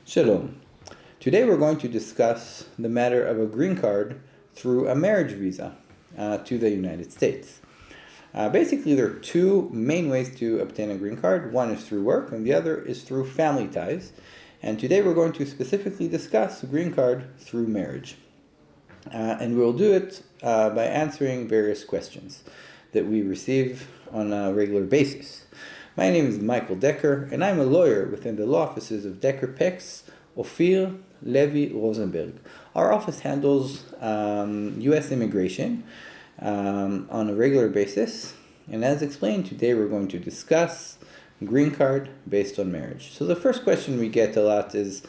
Shalom. Today we're going to discuss the matter of a green card through a marriage visa to the United States. Basically, there are two main ways to obtain a green card. One is through work and the other is through family ties. And today we're going to specifically discuss a green card through marriage. And we'll do it by answering various questions that we receive on a regular basis. My name is Michael Decker, and I'm a lawyer within the law offices of Decker Pex, Ophir, Levy, Rosenberg. Our office handles U.S. immigration on a regular basis, and as explained, today we're going to discuss green card based on marriage. So the first question we get a lot is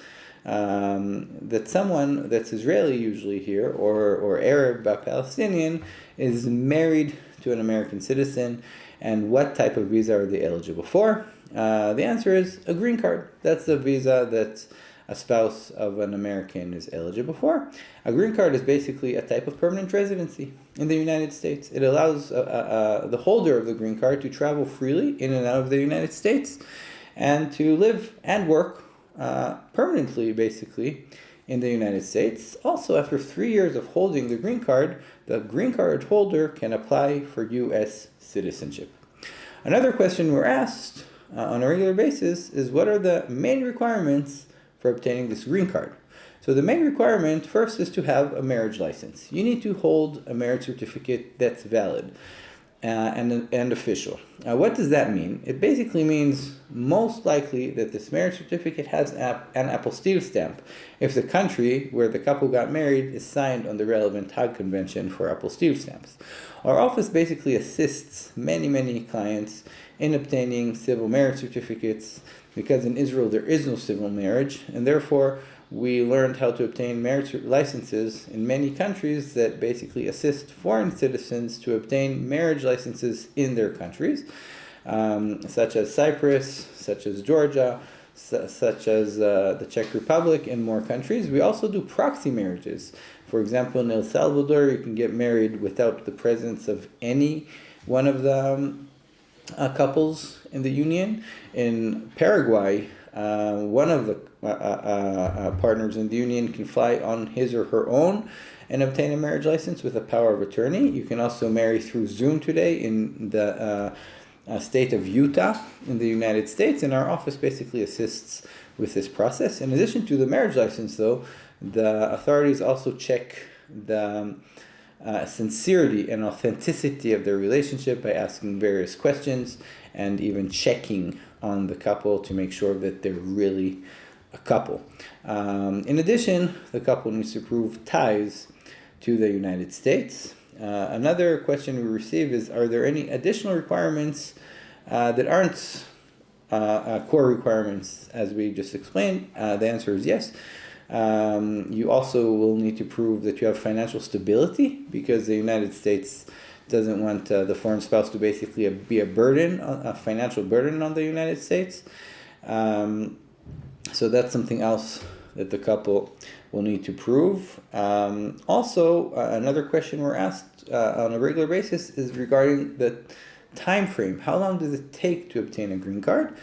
that someone that's Israeli usually here, or Arab but Palestinian, is married to an American citizen, and what type of visa are they eligible for? The answer is a green card. That's the visa that a spouse of an American is eligible for. A green card is basically a type of permanent residency in the United States. It allows the holder of the green card to travel freely in and out of the United States and to live and work permanently, basically, in the United States. Also, after 3 years of holding the green card holder can apply for U.S. citizenship. Another question we're asked on a regular basis is what are the main requirements for obtaining this green card? So the main requirement first is to have a marriage license. You need to hold a marriage certificate that's valid and official. What does that mean? It basically means most likely that this marriage certificate has an apostille stamp if the country where the couple got married is signed on the relevant Hague Convention for apostille stamps. Our office basically assists many clients in obtaining civil marriage certificates because in Israel there is no civil marriage, and therefore we learned how to obtain marriage licenses in many countries that basically assist foreign citizens to obtain marriage licenses in their countries, such as Cyprus, such as Georgia, such as the Czech Republic, and more countries. We also do proxy marriages. For example, in El Salvador, you can get married without the presence of any one of the couples in the union. In Paraguay, one of the partners in the union can fly on his or her own and obtain a marriage license with a power of attorney. You can also marry through Zoom today in the state of Utah in the United States, and our office basically assists with this process. In addition to the marriage license, though, the authorities also check the sincerity and authenticity of their relationship by asking various questions and even checking on the couple to make sure that they're really a couple. In addition, the couple needs to prove ties to the United States. Another question we receive is, are there any additional requirements that aren't core requirements as we just explained? The answer is yes. You also will need to prove that you have financial stability because the United States doesn't want the foreign spouse to basically be a financial burden on the United States. So that's something else that the couple will need to prove. Also, another question we're asked on a regular basis is regarding the time frame. How long does it take to obtain a green card?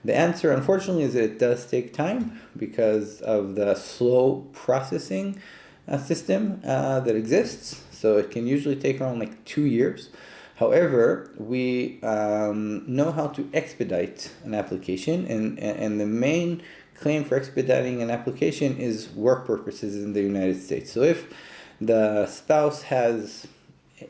The answer, unfortunately, is that it does take time because of the slow processing system that exists. So it can usually take around 2 years. However, we know how to expedite an application, and the main claim for expediting an application is work purposes in the United States. So if the spouse has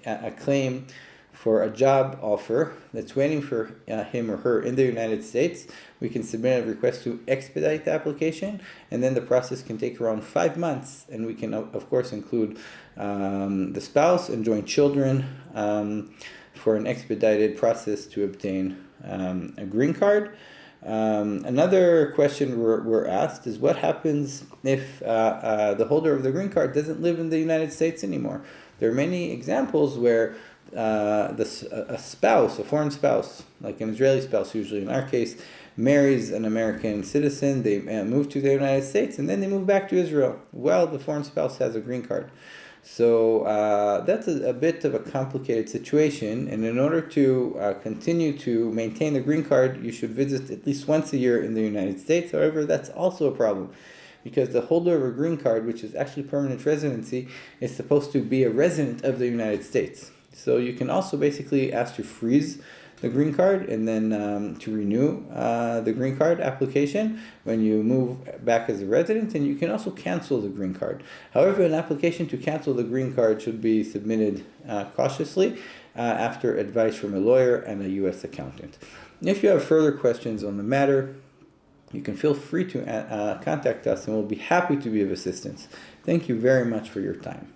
a claim for a job offer that's waiting for him or her in the United States, we can submit a request to expedite the application, and then the process can take around 5 months, and we can, of course, include the spouse and joint children for an expedited process to obtain a green card. Another question we're asked is what happens if the holder of the green card doesn't live in the United States anymore? There are many examples where a spouse, a foreign spouse, like an Israeli spouse usually in our case, marries an American citizen, they move to the United States, and then they move back to Israel. Well, the foreign spouse has a green card. So that's a bit of a complicated situation, and in order to continue to maintain the green card, you should visit at least once a year in the United States. However, that's also a problem, because the holder of a green card, which is actually permanent residency, is supposed to be a resident of the United States. So you can also basically ask to freeze the green card and then to renew the green card application when you move back as a resident, and you can also cancel the green card. However, an application to cancel the green card should be submitted cautiously after advice from a lawyer and a U.S. accountant. If you have further questions on the matter, you can feel free to contact us, and we'll be happy to be of assistance. Thank you very much for your time.